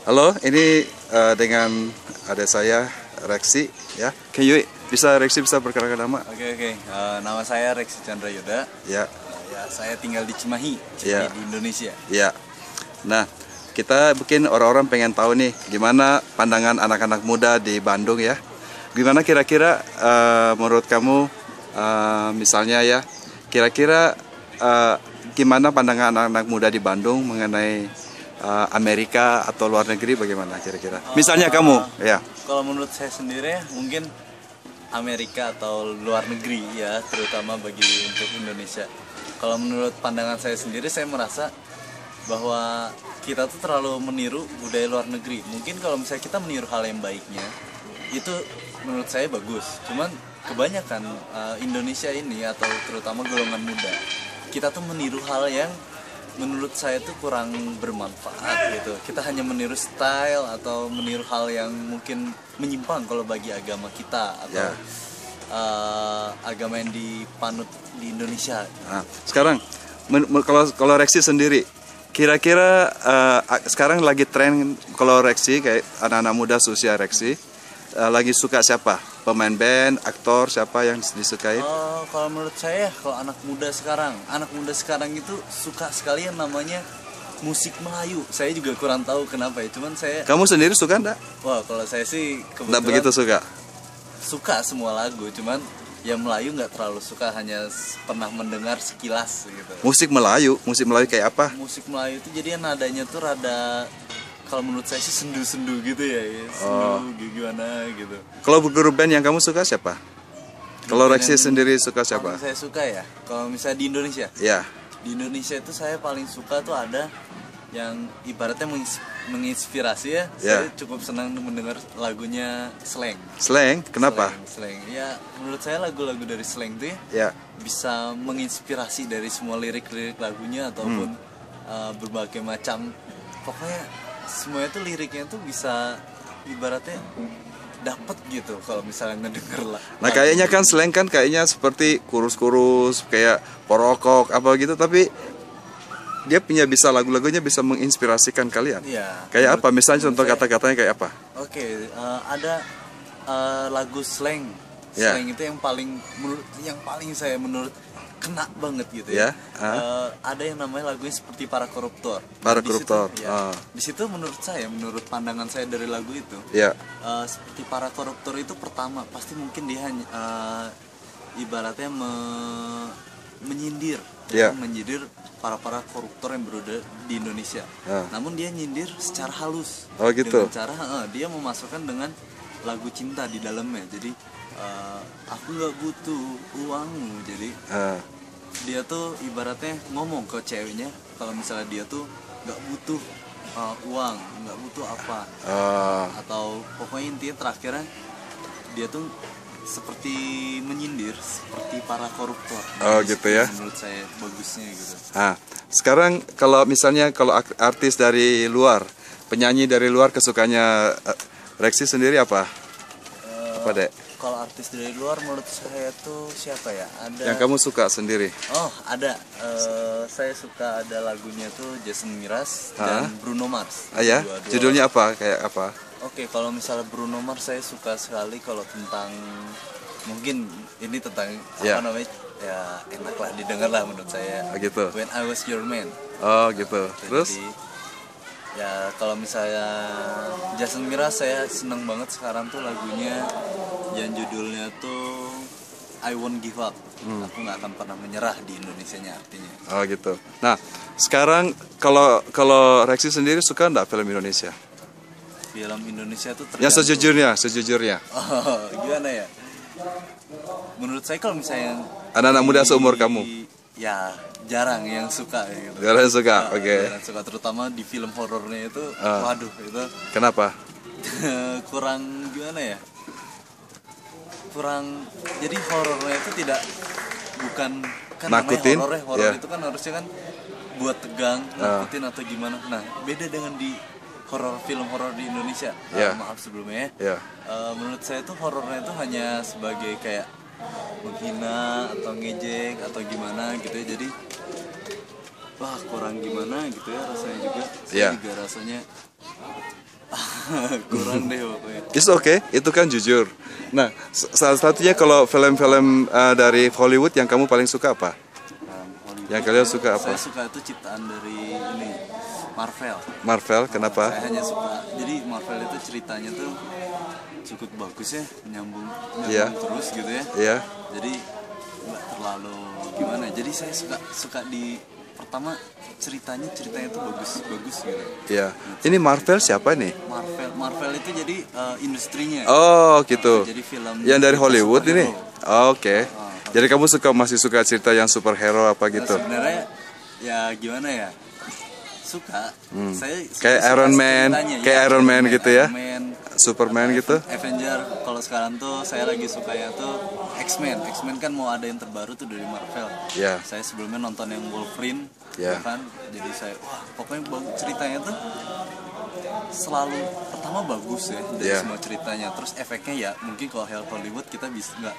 Halo, ini dengan adik saya Reksi ya. Reksi bisa perkenalkan nama? Oke. Nama saya Reksi Chandra Yuda. Ya. Ya, saya tinggal di Cimahi, Ya. di Indonesia. Ya. Nah, kita bikin orang-orang pengen tahu nih gimana pandangan anak-anak muda di Bandung ya. Gimana kira-kira menurut kamu misalnya ya, kira-kira gimana pandangan anak-anak muda di Bandung mengenai Amerika atau luar negeri, bagaimana kira-kira? Misalnya kamu, ya. Kalau menurut saya sendiri mungkin Amerika atau luar negeri ya, terutama bagi untuk Indonesia. Kalau menurut pandangan saya sendiri, saya merasa bahwa kita tuh terlalu meniru budaya luar negeri. Mungkin kalau misalnya kita meniru hal yang baiknya, itu menurut saya bagus. Cuman kebanyakan Indonesia ini atau terutama golongan muda, kita tuh meniru hal yang menurut saya tuh kurang bermanfaat gitu. Kita hanya meniru style atau meniru hal yang mungkin menyimpang kalau bagi agama kita atau agama yang dipanut di Indonesia. Nah, sekarang kalau Reksi sendiri, kira-kira sekarang lagi tren kalau Reksi kayak anak-anak muda seusia Reksi lagi suka siapa? Pemain band, aktor, siapa yang disukai? Kalau menurut saya, kalau anak muda sekarang itu suka sekali yang namanya musik Melayu. Saya juga kurang tahu kenapa ya, cuman saya. Kamu sendiri suka enggak? Wah, kalau saya sih kebetulan Enggak begitu suka. Suka semua lagu, cuman yang Melayu nggak terlalu suka, hanya pernah mendengar sekilas gitu. Musik Melayu kayak apa? Musik Melayu itu jadi nadanya tuh rada, kalau menurut saya sih sendu-sendu gitu ya, sendu gimana gitu. Kalau guru band yang kamu suka siapa? Kalau Reksi sendiri suka siapa? Kalau saya suka ya, kalau misalnya di Indonesia. Ya. Di Indonesia itu saya paling suka tuh ada yang ibaratnya menginspirasi ya. Saya cukup senang mendengar lagunya Slank. Slank? Kenapa? Slank. Ya, menurut saya lagu-lagu dari Slank tuh bisa menginspirasi dari semua lirik-lirik lagunya ataupun berbagai macam. Pokoknya semuanya tuh liriknya tuh bisa ibaratnya dapat gitu kalau misalnya ngedenger lah. Nah, kayaknya kan Slank kan kayaknya seperti kurus-kurus kayak porokok apa gitu, tapi dia punya lagu-lagunya bisa menginspirasikan kalian. Iya. Kayak apa? Misalnya contoh kata-katanya kayak apa? Oke, ada lagu Slank. Slank itu yang paling saya menurut kena banget gitu ya. Ada yang namanya lagunya seperti Para Koruptor. Di situ menurut pandangan saya dari lagu itu, seperti Para Koruptor itu pertama pasti mungkin dia hanya ibaratnya menyindir, menyindir para koruptor yang berada di Indonesia. Namun dia nyindir secara halus. Gitu. Dengan cara dia memasukkan dengan lagu cinta di dalamnya. Jadi aku nggak butuh uangmu. Jadi dia tuh ibaratnya ngomong ke ceweknya kalau misalnya dia tuh nggak butuh uang, nggak butuh apa, atau pokoknya intinya terakhirnya dia tuh seperti menyindir seperti para koruptor. Gitu ya. Menurut saya bagusnya gitu. Sekarang kalau misalnya artis dari luar, penyanyi dari luar kesukaannya Reksi sendiri apa? Apa dek? Kalau artis dari luar menurut saya tuh siapa ya? Ada. Yang kamu suka sendiri? Ada. Saya suka ada lagunya tuh Jason Mraz dan Bruno Mars. Ya? Judulnya apa? Kayak apa? Oke, kalau misalnya Bruno Mars saya suka sekali kalau tentang, mungkin ini tentang apa namanya, ya enak lah didengar lah menurut saya. Gitu. When I Was Your Man. Gitu. Terus? Jadi, ya kalau misalnya Jason Mraz saya seneng banget sekarang tuh lagunya yang judulnya tuh I Won't Give Up. Aku nggak akan pernah menyerah di Indonesianya artinya. Gitu. Nah, sekarang kalau Reksi sendiri suka nggak film Indonesia? Film Indonesia tuh yang sejujurnya. Gimana ya? Menurut saya kalau misalnya anak-anak muda seumur kamu, ya jarang yang suka gitu. Jarang suka, Jarang suka, terutama di film horornya itu. Waduh, itu. Kenapa? Kurang gimana ya? Jadi horornya itu bukan kan nakutin. Horor itu kan harusnya kan buat tegang, nakutin atau gimana. Nah, beda dengan di film horor di Indonesia. Maaf sebelumnya ya. Menurut saya tuh horornya itu hanya sebagai kayak menghina atau ngejek atau gimana gitu ya. Jadi wah kurang gimana gitu ya rasanya juga. Saya juga rasanya Kurang deh pokoknya. It's okay, itu kan jujur. Nah, salah satunya kalau film-film dari Hollywood yang kamu paling suka apa? Yang kalian suka apa? Saya suka itu ciptaan dari ini Marvel. Marvel, kenapa? Saya hanya suka. Jadi Marvel itu ceritanya tuh cukup bagus ya, nyambung Iya. terus gitu ya. Iya, Jadi nggak terlalu gimana. Jadi saya suka di pertama ceritanya tuh bagus gitu. iya. Ini Marvel siapa nih? Marvel itu jadi industrinya. Oh, gitu. Jadi film Yang dari Hollywood ini? superhero. Oh, oke. Jadi kamu masih suka cerita yang superhero apa Nah, gitu? sebenarnya ya gimana ya, suka. Saya Kayak suka Iron Man, ceritanya, kayak ya, Iron Man gitu ya? Iron Man, Superman gitu? Avenger. Kalau sekarang tuh saya lagi sukanya tuh X-Men kan mau ada yang terbaru tuh dari Marvel. Ya. Saya sebelumnya nonton yang Wolverine, Ya. kan. Jadi saya wah pokoknya ceritanya tuh selalu pertama bagus ya dari Ya. semua ceritanya. Terus efeknya ya mungkin kalau Hollywood kita bisa nggak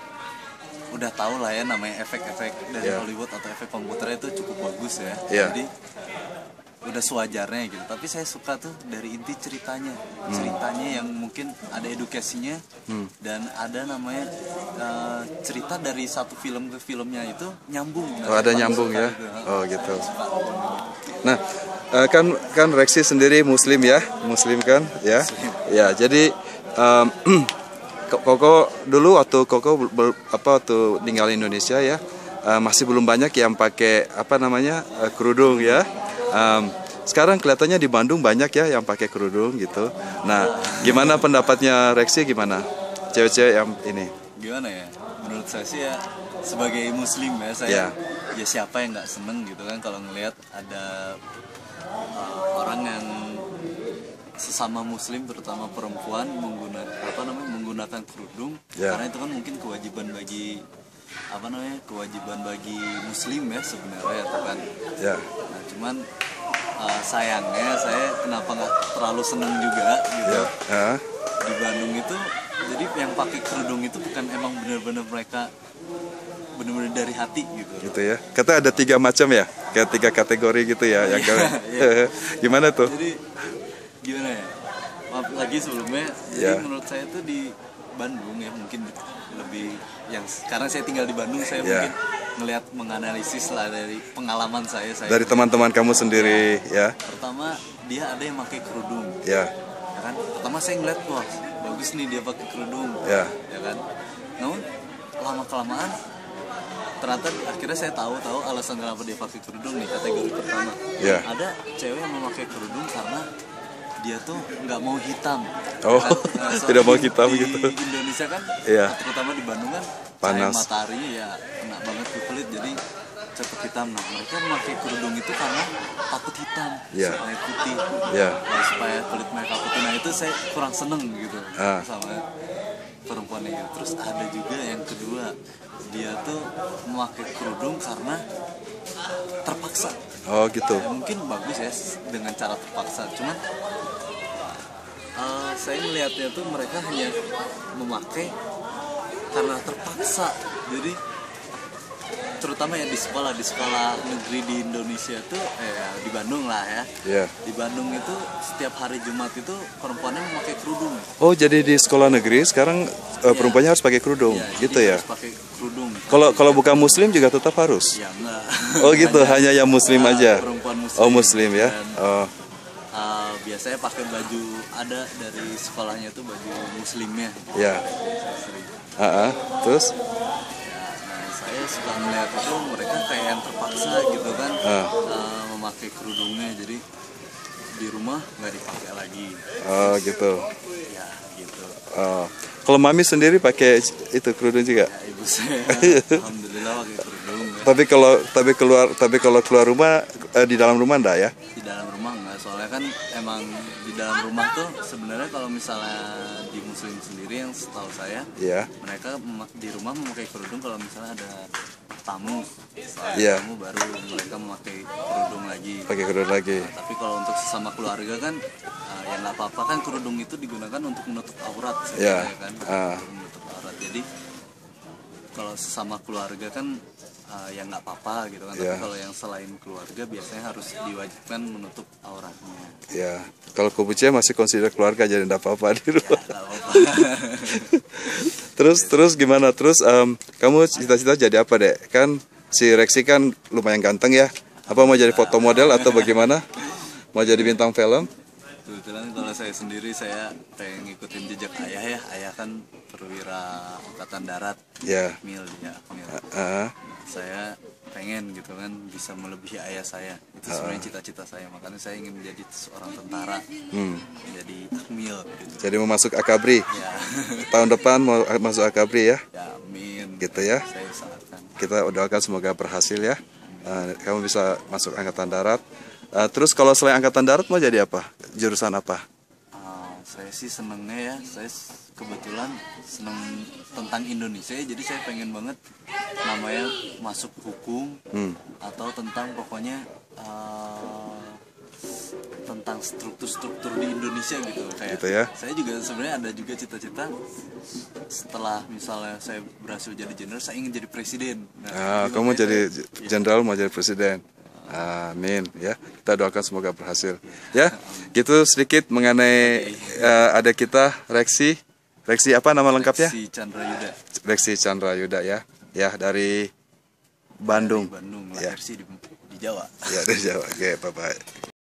udah tahu lah ya namanya efek-efek dari Ya. Hollywood atau efek komputernya itu cukup bagus ya. Ya. Jadi udah sewajarnya gitu. Tapi saya suka tuh dari inti ceritanya yang mungkin ada edukasinya dan ada namanya cerita dari satu film ke filmnya itu nyambung. Oh, ada Paling nyambung suka ya? gitu. Oh, gitu. Nah, kan Rexy sendiri Muslim ya, Muslim kan, ya, ya. Jadi Koko dulu waktu Koko waktu tinggal di Indonesia ya, masih belum banyak yang pakai apa namanya kerudung ya. Sekarang kelihatannya di Bandung banyak ya yang pakai kerudung gitu. Nah, gimana pendapatnya Rexy gimana? Cewek-cewek yang ini? Gimana ya? Menurut saya sih ya sebagai Muslim ya saya ya siapa yang nggak seneng gitu kan kalau ngelihat ada orang yang sesama Muslim terutama perempuan menggunakan kerudung karena itu kan mungkin kewajiban bagi Muslim ya sebenarnya itu kan. Ya. Nah, cuman sayangnya saya kenapa nggak terlalu seneng juga gitu. Di Bandung itu jadi yang pakai kerudung itu bukan emang bener-bener mereka bener-bener dari hati gitu. Gitu ya. Kata ada 3 macam ya, kayak 3 kategori gitu ya. Yang gimana tuh? Jadi gimana ya? Lagi sebelumnya, jadi menurut saya tuh di Bandung ya mungkin lebih yang sekarang saya tinggal di Bandung saya mungkin menganalisis lah dari pengalaman saya dari teman-teman kamu sendiri ya. Pertama dia ada yang pakai kerudung. Ya kan? Pertama saya ngeliat wah bagus nih dia pakai kerudung. Ya kan. Namun lama kelamaan ternyata akhirnya saya tahu alasan kenapa dia pakai kerudung nih kategori pertama. Ada cewek yang memakai kerudung karena dia tuh nggak mau hitam. Oh, kan? Tidak mau hitam di gitu. Di Indonesia kan, terutama di Bandung kan, panas. Mataharinya ya kena banget ke kulit, jadi cepet hitam. Nah, mereka memakai kerudung itu karena takut hitam, supaya putih, supaya kulit mereka putih. Nah itu saya kurang seneng gitu sama perempuannya gitu. Terus ada juga yang kedua, dia tuh memakai kerudung karena terpaksa. Oh gitu. Ya, mungkin bagus ya dengan cara terpaksa, cuman saya melihatnya tuh mereka hanya memakai karena terpaksa. Jadi terutama ya di sekolah negeri di Indonesia tuh di Bandung lah ya. Di Bandung itu setiap hari Jumat itu perempuannya memakai kerudung. Oh, jadi di sekolah negeri sekarang perempuannya harus pakai kerudung gitu ya? Harus pakai kerudung. Kalau bukan Muslim juga tetap harus? Ya enggak. Oh gitu, hanya yang Muslim aja. Perempuan Muslim. Oh, Muslim ya. Biasanya pakai baju ada dari sekolahnya tuh baju Muslimnya. Ya. Saya sering. Terus? Nah, saya suka melihat itu mereka kayak yang terpaksa gitu kan memakai kerudungnya, jadi di rumah nggak dipakai lagi. Oh gitu. Ya gitu. Kalau mami sendiri pakai itu kerudung juga? Ya, ibu saya alhamdulillah pakai kerudung. Ya. Tapi kalau keluar rumah di dalam rumah enggak ya? Di dalam rumah enggak, soalnya kan emang di dalam rumah tuh sebenarnya kalau misalnya di Muslim sendiri yang setahu saya, mereka di rumah memakai kerudung kalau misalnya ada tamu, tamu baru mereka memakai kerudung lagi. Pakai kerudung lagi. Nah, tapi kalau untuk sesama keluarga kan ya nggak apa-apa kan, kerudung itu digunakan untuk menutup aurat, kan, untuk menutup aurat. Jadi kalau sesama keluarga kan ya nggak apa-apa gitu kan. Ya. Tapi kalau yang selain keluarga biasanya harus diwajibkan menutup auratnya. Ya, kalau Kobuche masih consider keluarga jadi enggak apa-apa di rumah. Nggak apa-apa. Terus gimana? Terus kamu cita-cita jadi apa, Dek? Kan si Rexy kan lumayan ganteng ya. Apa mau jadi foto model atau bagaimana? Mau jadi bintang film? Kebetulan kalau saya sendiri saya pengen ngikutin jejak ayah ya. Ayah kan perwira angkatan darat. Ya. Akmil ya, Akmil. Ah, Saya pengen gitu kan bisa melebihi ayah saya. Itu sebenarnya cita-cita saya. Makanya saya ingin menjadi seorang tentara. Menjadi Akmil gitu. jadi mau masuk Akabri. Ya. Tahun depan mau masuk Akabri ya. Ya, amin. Gitu ya. Saya usahakan. Kita doakan semoga berhasil ya. Kamu bisa masuk Angkatan Darat. Terus kalau selain Angkatan Darat mau jadi apa? Jurusan apa? Saya sih senengnya ya, saya kebetulan seneng tentang Indonesia, jadi saya pengen banget namanya masuk hukum atau tentang pokoknya tentang struktur-struktur di Indonesia gitu kayak. Gitu ya. Saya juga sebenarnya ada juga cita-cita setelah misalnya saya berhasil jadi jenderal, saya ingin jadi presiden. Kamu jadi jenderal mau jadi presiden. Amin ya. Kita doakan semoga berhasil. Ya, gitu sedikit mengenai ada kita Rexy. Rexy apa nama lengkapnya? Rexy Chandra Yuda. Rexy Chandra Yuda ya. Ya dari Bandung. Dari Bandung, Ya. lahir sih di Jawa. Ya dari Jawa. Oke, bye bye.